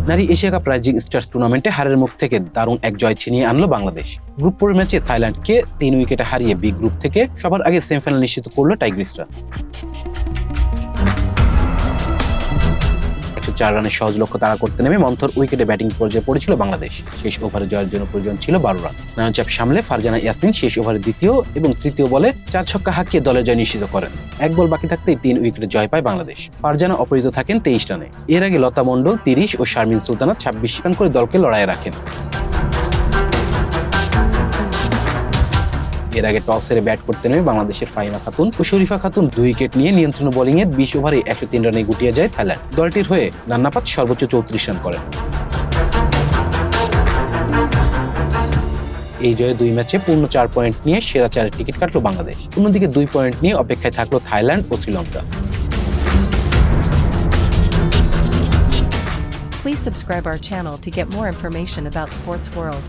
নারী Asia cup rising stars টুর্নামেন্টে হারের মুখ থেকে দারুণ এক জয় ছিনিয়ে আনলো বাংলাদেশ। গ্রুপ পর্বের ম্যাচে থাইল্যান্ডকে 3 উইকেটে হারিয়ে বি গ্রুপ থেকে সবার আগে সেমিফাইনাল নিশ্চিত করলো টাইগ্রিসরা। 104 রানের সহজ লক্ষ্য তাড়া করতে নেমে মন্থর উইকেটে ব্যাটিং পর্যায়ে পড়েছিল বাংলাদেশ। শেষ ওভারে জয়ের জন্য প্রয়োজন ছিল 12 রান। নয়নচাপ সামলে ফারজানা ইয়াসমিন শেষ ওভারে দ্বিতীয় এবং তৃতীয় বলে 4 ছক্কা হাঁকিয়ে দলের জয় নিশ্চিত করেন। 1 বল বাকি থাকতেই 3 উইকেটে জয় পায় বাংলাদেশ। ফারজানা অপরাজিত থাকেন 23 রানে। এর আগে লতা মণ্ডল 30 ও শারমিন সুলতানা 26 রান করে দলকে লড়াইয়ে রাখেন। এর আগে টস হেরে ব্যাট করতে নেমে বাংলাদেশের ফাহিমা খাতুন ও শরীফা খাতুন 2 উইকেট নিয়ে নিয়ন্ত্রণ বোলিংয়ে 20 ওভারে 103 রানে গুটিয়ে যায় থাইল্যান্ড। দলটির হয়ে নান্নাপাত সর্বোচ্চ 34 রান করেন। এই জয়ে 2 ম্যাচে পূর্ণ 4 পয়েন্ট নিয়ে সেরা 4-এর টিকিট কাটলো বাংলাদেশ। অন্যদিকে 2 পয়েন্ট নিয়ে অপেক্ষায় থাকলো থাইল্যান্ড ও Sri Lanka. Please subscribe our channel to get more information about Sports World.